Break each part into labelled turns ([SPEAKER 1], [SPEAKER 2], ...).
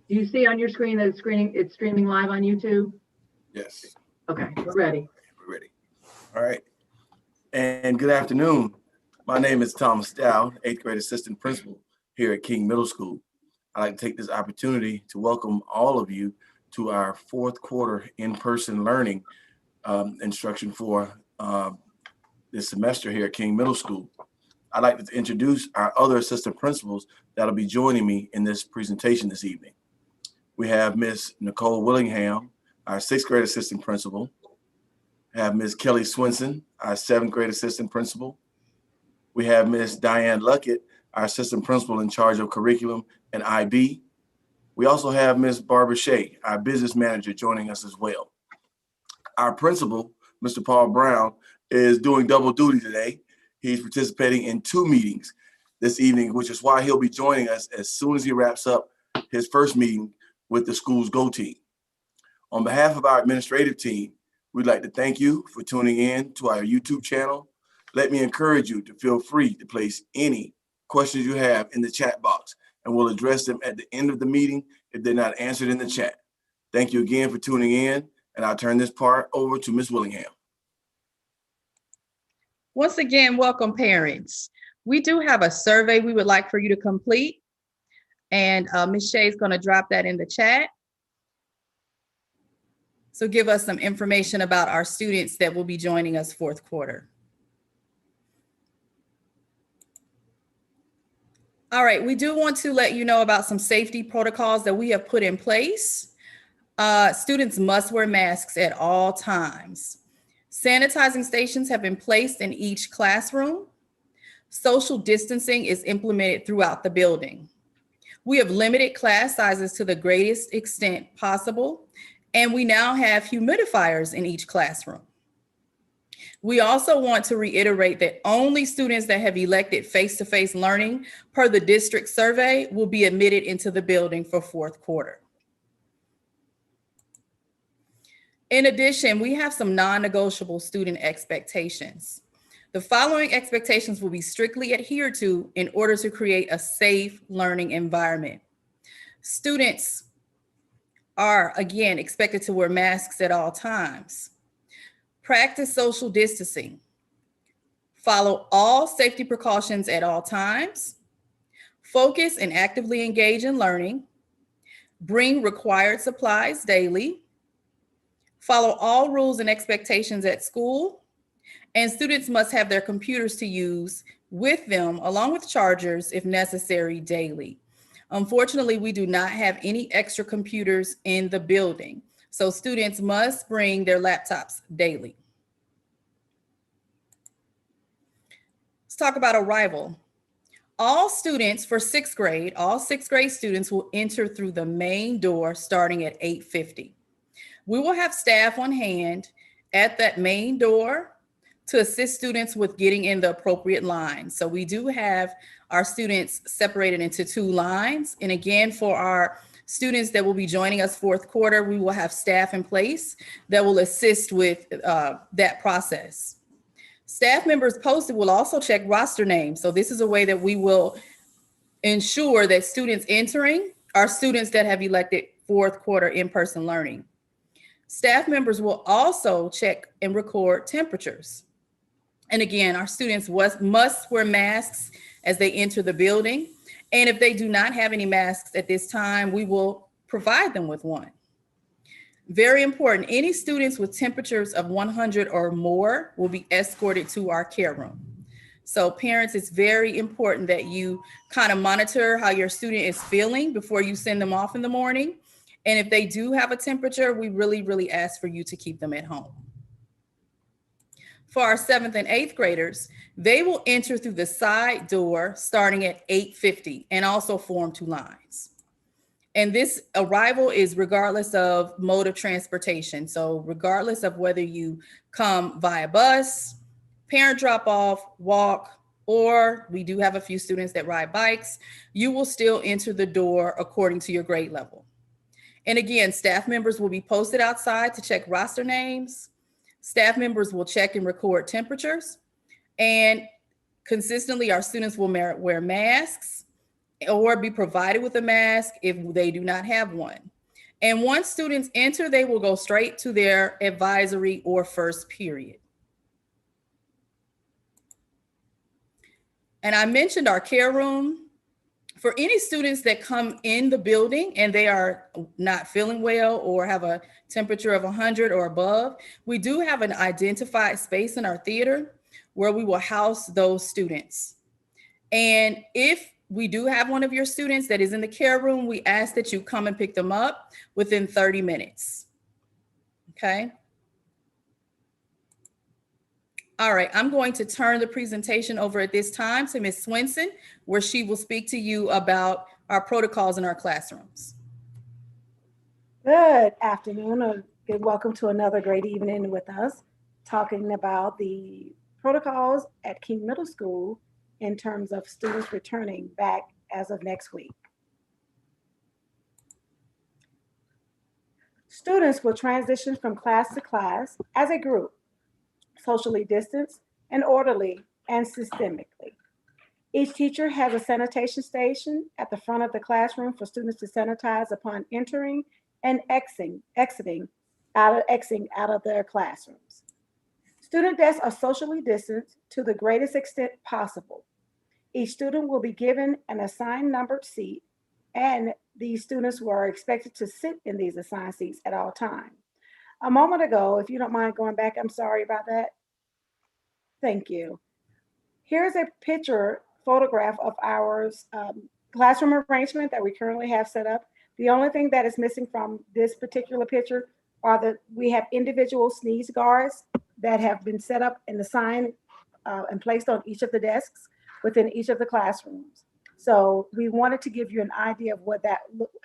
[SPEAKER 1] Do you see on your screen that it's streaming live on YouTube?
[SPEAKER 2] Yes.
[SPEAKER 1] Okay, we're ready.
[SPEAKER 2] We're ready. All right. And good afternoon. My name is Thomas Dow, 8th grade assistant principal here at King Middle School. I'd like to take this opportunity to welcome all of you to our fourth quarter in-person learning instruction for this semester here at King Middle School. I'd like to introduce our other assistant principals that'll be joining me in this presentation this evening. We have Miss Nicole Willingham, our 6th grade assistant principal. We have Ms. Kelly Swinson, our 7th grade assistant principal. We have Ms. Diane Luckett, our assistant principal in charge of curriculum and IB. We also have Ms. Barbara Shea, our business manager, joining us as well. Our principal, Mr. Paul Brown, is doing double duty today. He's participating in 2 meetings this evening, which is why he'll be joining us as soon as he wraps up his first meeting with the school's GO team. On behalf of our administrative team, we'd like to thank you for tuning in to our YouTube channel. Let me encourage you to feel free to place any questions you have in the chat box, and we'll address them at the end of the meeting if they're not answered in the chat. Thank you again for tuning in, and I'll turn this part over to Ms. Willingham.
[SPEAKER 3] Once again, welcome parents. We do have a survey we would like for you to complete, and Ms. Shea is going to drop that in the chat. So give us some information about our students that will be joining us fourth quarter. All right, we do want to let you know about some safety protocols that we have put in place. Students must wear masks at all times. Sanitizing stations have been placed in each classroom. Social distancing is implemented throughout the building. We have limited class sizes to the greatest extent possible, and we now have humidifiers in each classroom. We also want to reiterate that only students that have elected face-to-face learning per the district survey will be admitted into the building for fourth quarter. In addition, we have some non-negotiable student expectations. The following expectations will be strictly adhered to in order to create a safe learning environment. Students are, again, expected to wear masks at all times. Practice social distancing. Follow all safety precautions at all times. Focus and actively engage in learning. Bring required supplies daily. Follow all rules and expectations at school. And students must have their computers to use with them, along with chargers if necessary, daily. Unfortunately, we do not have any extra computers in the building, so students must bring their laptops daily. Let's talk about arrival. All students for 6th grade, all 6th grade students will enter through the main door starting at 8:50. We will have staff on hand at that main door to assist students with getting in the appropriate line. So we do have our students separated into 2 lines. And again, for our students that will be joining us fourth quarter, we will have staff in place that will assist with that process. Staff members posted will also check roster names. So this is a way that we will ensure that students entering are students that have elected fourth quarter in-person learning. Staff members will also check and record temperatures. And again, our students must wear masks as they enter the building. And if they do not have any masks at this time, we will provide them with one. Very important, any students with temperatures of 100 or more will be escorted to our care room. So parents, it's very important that you kind of monitor how your student is feeling before you send them off in the morning. And if they do have a temperature, we really ask for you to keep them at home. For our 7th and 8th graders, they will enter through the side door starting at 8:50 and also form 2 lines. And this arrival is regardless of mode of transportation. So regardless of whether you come via bus, parent drop off, walk, or we do have a few students that ride bikes, you will still enter the door according to your grade level. And again, staff members will be posted outside to check roster names. Staff members will check and record temperatures. And consistently, our students will wear masks. or be provided with a mask if they do not have one. And once students enter, they will go straight to their advisory or first period. And I mentioned our care room. For any students that come in the building and they are not feeling well or have a temperature of 100 or above, we do have an identified space in our theater where we will house those students. And if we do have one of your students that is in the care room, we ask that you come and pick them up within 30 minutes. Okay. All right, I'm going to turn the presentation over at this time to Ms. Swenson, where she will speak to you about our protocols in our classrooms.
[SPEAKER 4] Good afternoon, or good welcome to another great evening with us, talking about the protocols at King Middle School in terms of students returning back as of next week. Students will transition from class to class as a group, socially distanced and orderly and systemically. Each teacher has a sanitation station at the front of the classroom for students to sanitize upon entering and exiting out of their classrooms. Student desks are socially distanced to the greatest extent possible. Each student will be given an assigned numbered seat, and these students were expected to sit in these assigned seats at all times. A moment ago, if you don't mind going back, I'm sorry about that. Thank you. Here's a photograph of our classroom arrangement that we currently have set up. The only thing that is missing from this particular picture are we have individual sneeze guards that have been set up and assigned and placed on each of the desks within each of the classrooms. So we wanted to give you an idea of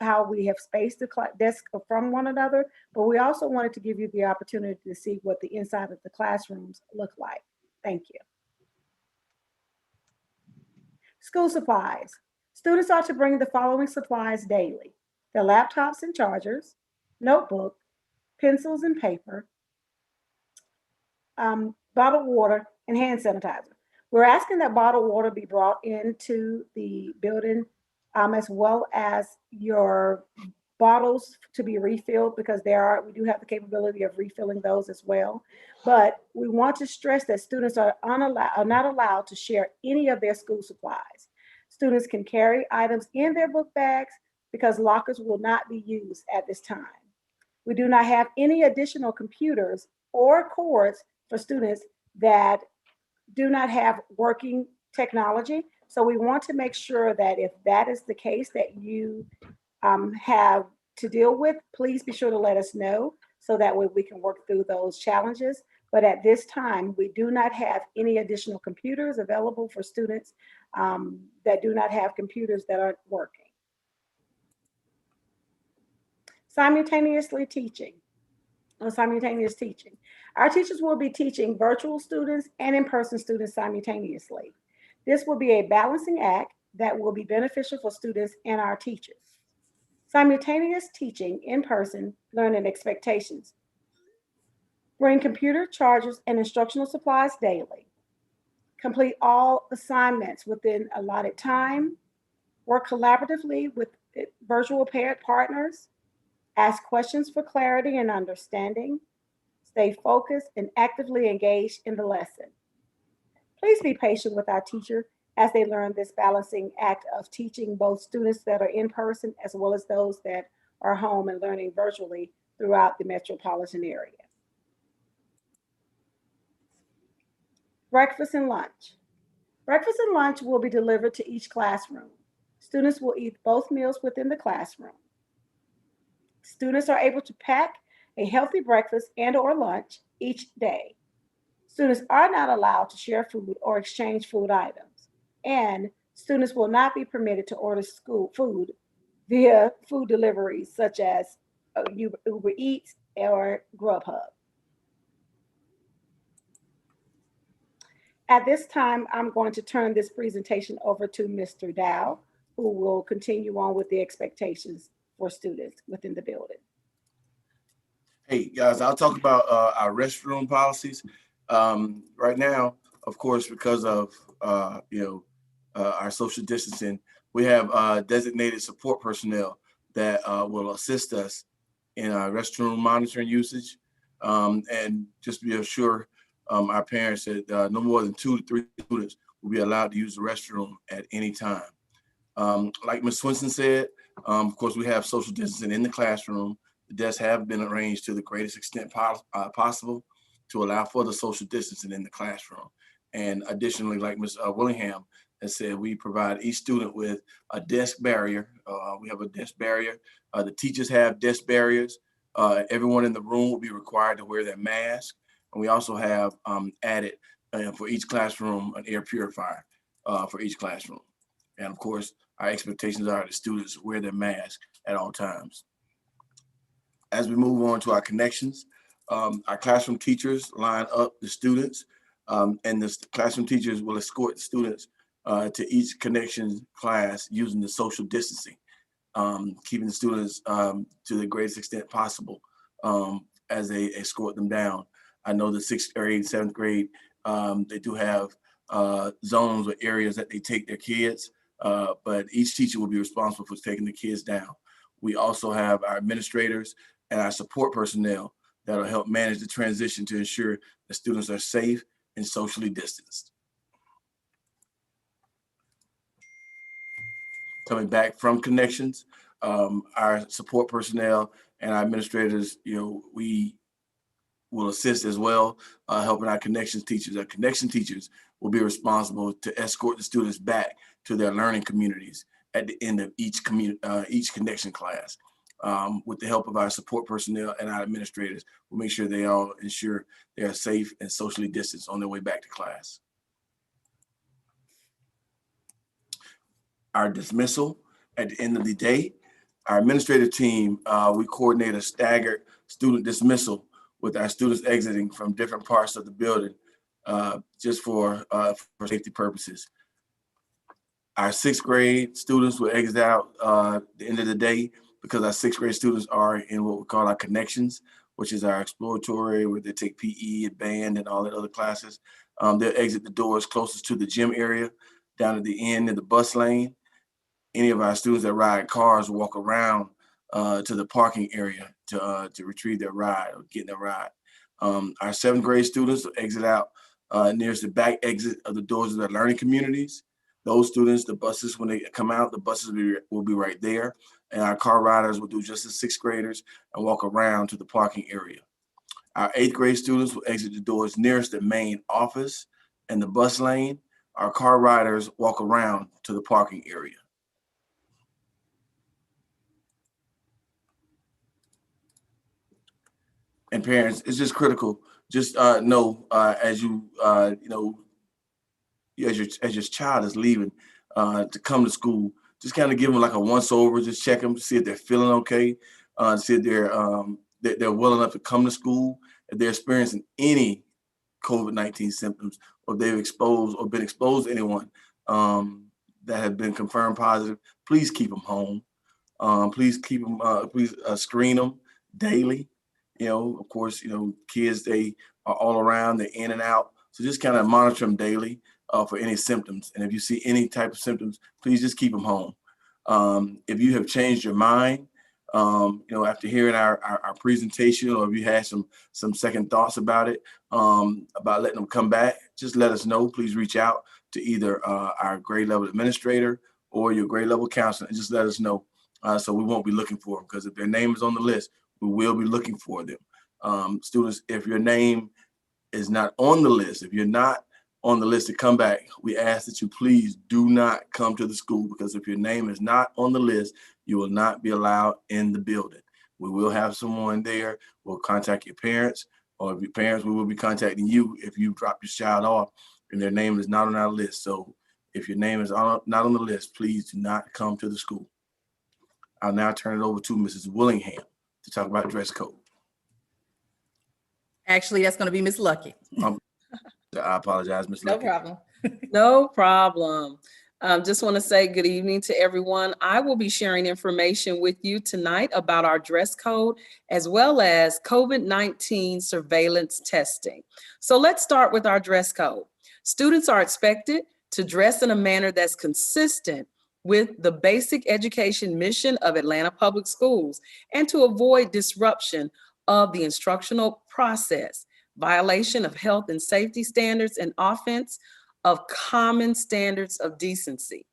[SPEAKER 4] how we have spaced the desks from one another, but we also wanted to give you the opportunity to see what the inside of the classrooms look like. Thank you. School supplies. Students are to bring the following supplies daily: their laptops and chargers, notebook, pencils and paper, bottled water, and hand sanitizer. We're asking that bottled water be brought into the building, as well as your bottles to be refilled, because we do have the capability of refilling those as well. But we want to stress that students are not allowed to share any of their school supplies. Students can carry items in their book bags because lockers will not be used at this time. We do not have any additional computers or cords for students that do not have working technology. So we want to make sure that if that is the case that you have to deal with, please be sure to let us know so that way we can work through those challenges. But at this time, we do not have any additional computers available for students that do not have computers that aren't working. Simultaneous teaching. Our teachers will be teaching virtual students and in-person students simultaneously. This will be a balancing act that will be beneficial for students and our teachers. Simultaneous teaching in-person learning expectations. Bring computer, chargers, and instructional supplies daily. Complete all assignments within allotted time. Work collaboratively with virtual paired partners. Ask questions for clarity and understanding. Stay focused and actively engaged in the lesson. Please be patient with our teacher as they learn this balancing act of teaching both students that are in person as well as those that are home and learning virtually throughout the metropolitan area. Breakfast and lunch. Breakfast and lunch will be delivered to each classroom. Students will eat both meals within the classroom. Students are able to pack a healthy breakfast and/or lunch each day. Students are not allowed to share food or exchange food items, and students will not be permitted to order school food via food deliveries such as Uber Eats or Grubhub. At this time, I'm going to turn this presentation over to Mr. Dow, who will continue on with the expectations for students within the building.
[SPEAKER 2] Hey, guys, I'll talk about our restroom policies. Right now, of course, because of our social distancing, we have designated support personnel that will assist us in our restroom monitoring usage. And just to be assured, our parents that no more than 2 to 3 students will be allowed to use the restroom at any time. Like Ms. Swinson said, of course, we have social distancing in the classroom. The desks have been arranged to the greatest extent possible to allow for the social distancing in the classroom. And additionally, like Ms. Willingham has said, we provide each student with a desk barrier. We have a desk barrier. The teachers have desk barriers. Everyone in the room will be required to wear their mask. And we also have added for each classroom an air purifier for each classroom. And of course, our expectations are the students wear their mask at all times. As we move on to our connections, our classroom teachers line up the students, and the classroom teachers will escort the students to each connection class using the social distancing, keeping the students to the greatest extent possible as they escort them down. I know the 6th grade, 7th grade, they do have zones or areas that they take their kids, but each teacher will be responsible for taking the kids down. We also have our administrators and our support personnel that will help manage the transition to ensure the students are safe and socially distanced. Coming back from connections, our support personnel and our administrators, we will assist as well, helping our connections teachers. Our connection teachers will be responsible to escort the students back to their learning communities at the end of each connection class. With the help of our support personnel and our administrators, we'll make sure they all ensure they are safe and socially distanced on their way back to class. Our dismissal at the end of the day, our administrative team, we coordinate a staggered student dismissal with our students exiting from different parts of the building, just for safety purposes. Our 6th grade students will exit out at the end of the day because our 6th grade students are in what we call our connections, which is our exploratory, where they take PE and band and all the other classes. They'll exit the doors closest to the gym area, down at the end of the bus lane. Any of our students that ride cars will walk around to the parking area to retrieve their ride or get their ride. Our 7th grade students will exit out nearest the back exit of the doors of their learning communities. Those students, the buses, when they come out, the buses will be right there. And our car riders will do just as 6th graders and walk around to the parking area. Our 8th grade students will exit the doors nearest the main office and the bus lane. Our car riders walk around to the parking area. And parents, it's just critical. Just know as you as your child is leaving to come to school, just kind of give them like a once over. Just check them to see if they're feeling okay, see if they're well enough to come to school. If they're experiencing any COVID-19 symptoms, or if they've exposed or been exposed to anyone that have been confirmed positive, please keep them home. Please keep them. Please screen them daily. Of course, kids, they are all around, they're in and out. So just kind of monitor them daily for any symptoms. And if you see any type of symptoms, please just keep them home. If you have changed your mind, after hearing our presentation, or if you had some second thoughts about it, about letting them come back, just let us know. Please reach out to either our grade level administrator or your grade level counselor, and just let us know. So we won't be looking for them, because if their name is on the list, we will be looking for them. Students, if your name is not on the list, if you're not on the list to come back, we ask that you please do not come to the school, because if your name is not on the list, you will not be allowed in the building. We will have someone there. We'll contact your parents, or if your parents, we will be contacting you if you drop your child off and their name is not on our list. So if your name is not on the list, please do not come to the school. I'll now turn it over to Mrs. Willingham to talk about dress code.
[SPEAKER 3] Actually, that's going to be Miss Lucky.
[SPEAKER 2] I apologize, Ms.
[SPEAKER 3] No
[SPEAKER 2] Lucky.
[SPEAKER 3] problem.
[SPEAKER 5] No problem. Just want to say good evening to everyone. I will be sharing information with you tonight about our dress code, as well as COVID-19 surveillance testing. So let's start with our dress code. Students are expected to dress in a manner that's consistent with the basic education mission of Atlanta Public Schools and to avoid disruption of the instructional process, violation of health and safety standards, and offense of common standards of decency.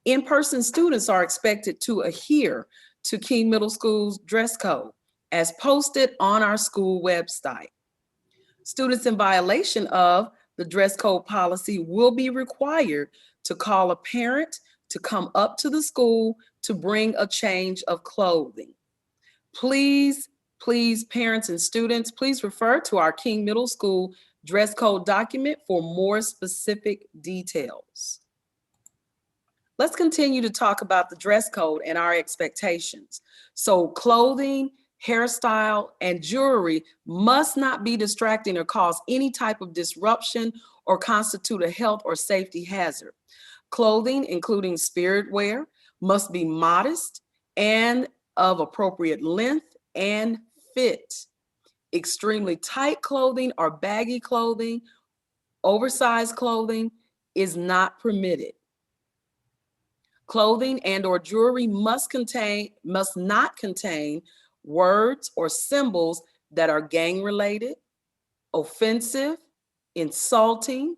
[SPEAKER 5] In-person students are expected to adhere to King Middle School's dress code as posted on our school website. Students in violation of the dress code policy will be required to call a parent to come up to the school to bring a change of clothing. Please, parents and students, please refer to our King Middle School dress code document for more specific details. Let's continue to talk about the dress code and our expectations. So clothing, hairstyle, and jewelry must not be distracting or cause any type of disruption or constitute a health or safety hazard. Clothing, including spirit wear, must be modest and of appropriate length and fit. Extremely tight clothing or baggy clothing, oversized clothing is not permitted. Clothing and or jewelry must not contain words or symbols that are gang related, offensive, insulting,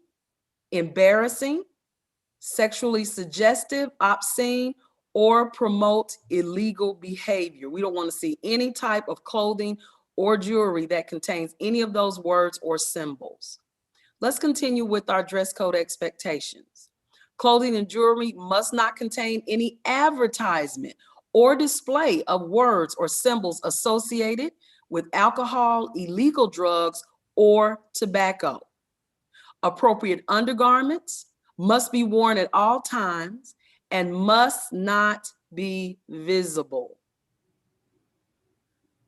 [SPEAKER 5] embarrassing, sexually suggestive, obscene, or promote illegal behavior. We don't want to see any type of clothing or jewelry that contains any of those words or symbols. Let's continue with our dress code expectations. Clothing and jewelry must not contain any advertisement or display of words or symbols associated with alcohol, illegal drugs, or tobacco. Appropriate undergarments must be worn at all times and must not be visible.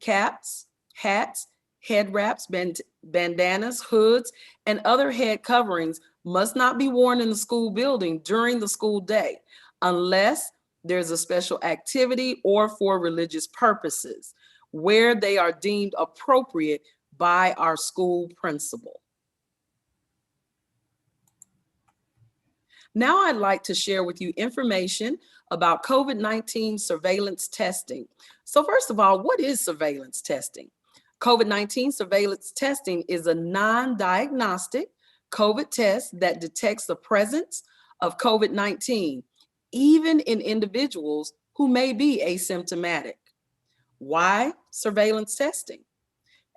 [SPEAKER 5] Caps, hats, head wraps, bandanas, hoods, and other head coverings must not be worn in the school building during the school day unless there's a special activity or for religious purposes where they are deemed appropriate by our school principal. Now I'd like to share with you information about COVID-19 surveillance testing. So first of all, what is surveillance testing? COVID-19 surveillance testing is a non-diagnostic COVID test that detects the presence of COVID-19, even in individuals who may be asymptomatic. Why surveillance testing?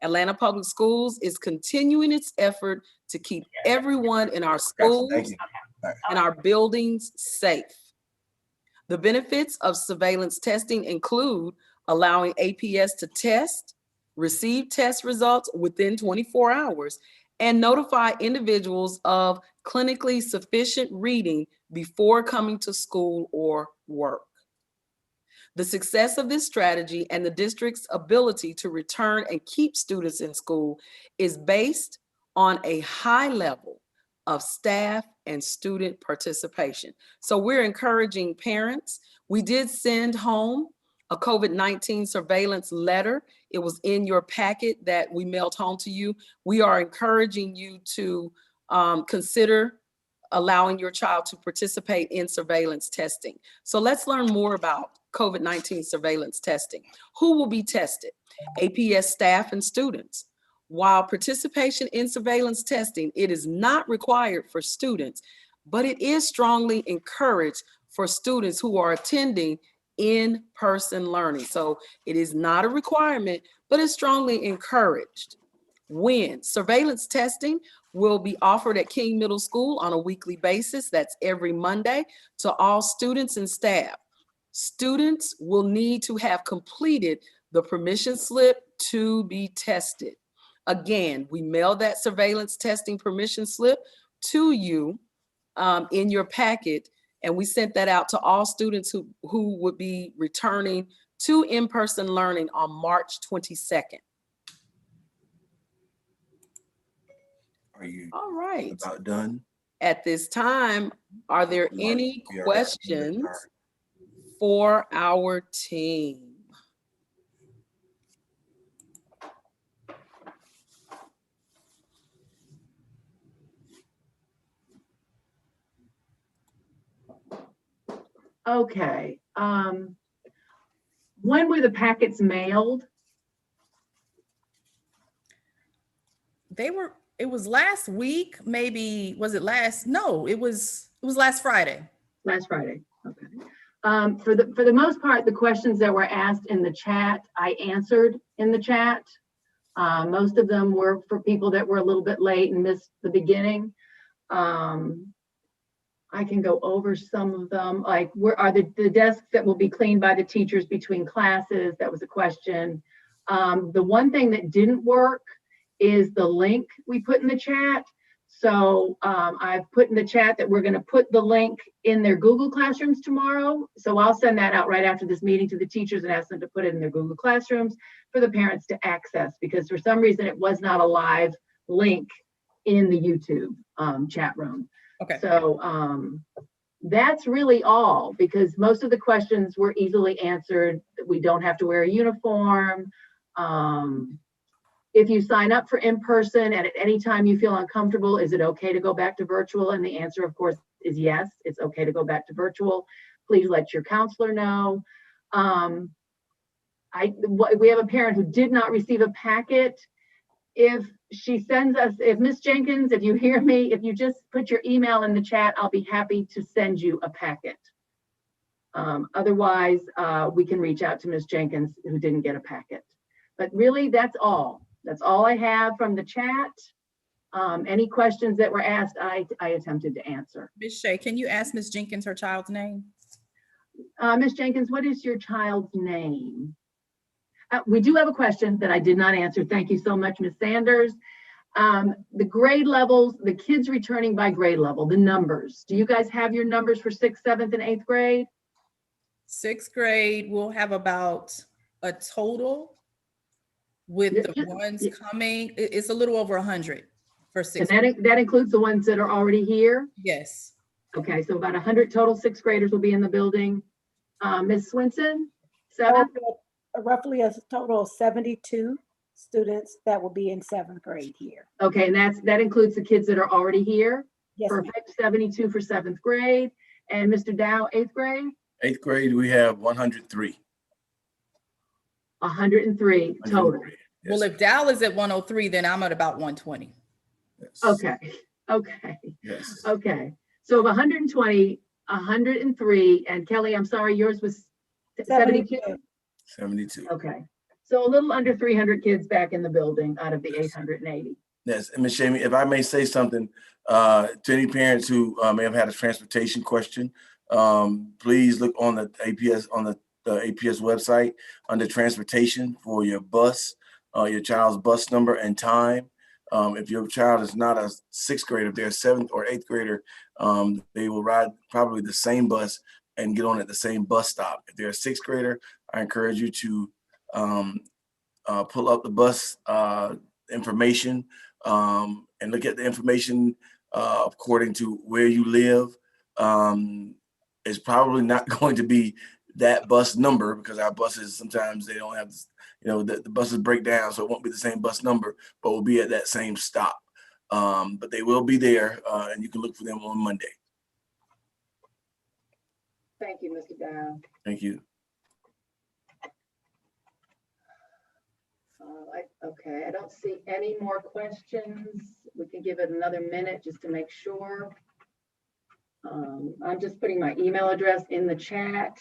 [SPEAKER 5] Atlanta Public Schools is continuing its effort to keep everyone in our schools and our buildings safe. The benefits of surveillance testing include allowing APS to test, receive test results within 24 hours, and notify individuals of clinically sufficient reading before coming to school or work. The success of this strategy and the district's ability to return and keep students in school is based on a high level of staff and student participation. So we're encouraging parents. We did send home a COVID-19 surveillance letter. It was in your packet that we mailed home to you. We are encouraging you to consider allowing your child to participate in surveillance testing. So let's learn more about COVID-19 surveillance testing. Who will be tested? APS staff and students. While participation in surveillance testing, it is not required for students, but it is strongly encouraged for students who are attending in-person learning. So it is not a requirement, but it's strongly encouraged. When surveillance testing will be offered at King Middle School on a weekly basis, that's every Monday, to all students and staff. Students will need to have completed the permission slip to be tested. Again, we mailed that surveillance testing permission slip to you in your packet, and we sent that out to all students who would be returning to in-person learning on March 22nd.
[SPEAKER 2] Are you
[SPEAKER 5] All right.
[SPEAKER 2] about done?
[SPEAKER 5] At this time, are there any
[SPEAKER 2] We are at the
[SPEAKER 5] questions
[SPEAKER 2] start.
[SPEAKER 5] for our team?
[SPEAKER 1] Okay. When were the packets mailed?
[SPEAKER 3] It was last week, maybe, was it last? No, it was last Friday.
[SPEAKER 1] Last Friday. Okay. For the most part, the questions that were asked in the chat, I answered in the chat. Most of them were for people that were a little bit late and missed the beginning. I can go over some of them, like where are the desks that will be cleaned by the teachers between classes? That was a question. The one thing that didn't work is the link we put in the chat. So I've put in the chat that we're going to put the link in their Google Classrooms tomorrow. So I'll send that out right after this meeting to the teachers and ask them to put it in their Google Classrooms for the parents to access, because for some reason it was not a live link in the YouTube chat room.
[SPEAKER 3] Okay.
[SPEAKER 1] So that's really all, because most of the questions were easily answered. We don't have to wear a uniform. If you sign up for in-person and at any time you feel uncomfortable, is it okay to go back to virtual? And the answer, of course, is yes, it's okay to go back to virtual. Please let your counselor know. We have a parent who did not receive a packet. If she sends us, if Ms. Jenkins, if you hear me, if you just put your email in the chat, I'll be happy to send you a packet. Otherwise, we can reach out to Ms. Jenkins who didn't get a packet. But really, that's all. That's all I have from the chat. Any questions that were asked, I attempted to answer.
[SPEAKER 3] Ms. Shea, can you ask Ms. Jenkins her child's name?
[SPEAKER 1] Ms. Jenkins, what is your child's name? We do have a question that I did not answer. Thank you so much, Ms. Sanders. The grade levels, the kids returning by grade level, the numbers. Do you guys have your numbers for 6th, 7th, and 8th grade?
[SPEAKER 3] 6th grade, we'll have about a total with
[SPEAKER 1] Yeah,
[SPEAKER 3] the
[SPEAKER 1] just-
[SPEAKER 3] ones
[SPEAKER 1] yeah.
[SPEAKER 3] coming. It's a little over 100 for
[SPEAKER 1] And
[SPEAKER 3] 6th grade.
[SPEAKER 1] that includes the ones that are already here?
[SPEAKER 3] Yes.
[SPEAKER 1] Okay, so about 100 total 6th graders will be in the building. Ms. Swinson, 7th?
[SPEAKER 4] Roughly a total of 72 students that will be in 7th grade here.
[SPEAKER 1] Okay, and that includes the kids that are already here?
[SPEAKER 4] Yes, ma'am.
[SPEAKER 1] Perfect, 72 for 7th grade. And Mr. Dow, 8th grade?
[SPEAKER 2] 8th grade, we have 103.
[SPEAKER 1] 103 total.
[SPEAKER 2] 103. Yes.
[SPEAKER 3] Well, if Dow is at 103, then I'm at about 120.
[SPEAKER 2] Yes.
[SPEAKER 1] Okay, okay,
[SPEAKER 2] Yes.
[SPEAKER 1] okay. So of 120, 103, and Kelly, I'm sorry, yours was 72?
[SPEAKER 2] 72.
[SPEAKER 1] Okay, so a little under 300 kids back in the building out of the 880.
[SPEAKER 2] Yes, and Ms. Shamey, if I may say something to any parents who may have had a transportation question, please look on the APS APS website under transportation for your bus, your child's bus number and time. If your child is not a 6th grader, if they're a 7th or 8th grader, they will ride probably the same bus and get on at the same bus stop. If they're a 6th grader, I encourage you to pull up the bus information and look at the information according to where you live. It's probably not going to be that bus number, because our buses, sometimes they don't have, the buses break down, so it won't be the same bus number, but we'll be at that same stop. But they will be there, and you can look for them on Monday.
[SPEAKER 1] Thank you, Mr. Dow.
[SPEAKER 2] Thank you.
[SPEAKER 1] Okay, I don't see any more questions. We can give it another minute just to make sure. I'm just putting my email address in the chat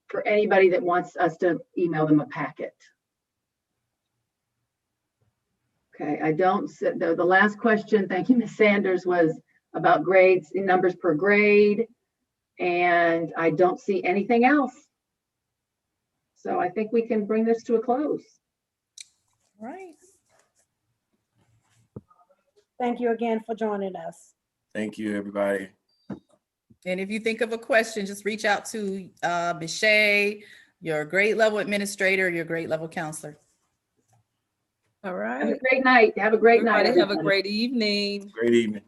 [SPEAKER 1] for anybody that wants us to email them a packet. Okay, I don't, the last question, thank you, Ms. Sanders, was about grades, numbers per grade, and I don't see anything else. So I think we can bring this to a close.
[SPEAKER 3] Right.
[SPEAKER 4] Thank you again for joining us.
[SPEAKER 2] Thank you, everybody.
[SPEAKER 3] And if you think of a question, just reach out to Ms. Shea, your grade level administrator, your grade level counselor.
[SPEAKER 5] All
[SPEAKER 1] Have
[SPEAKER 5] right.
[SPEAKER 1] a great night. Have a great night.
[SPEAKER 5] Everybody have a
[SPEAKER 1] everybody.
[SPEAKER 5] great evening.
[SPEAKER 2] Great evening.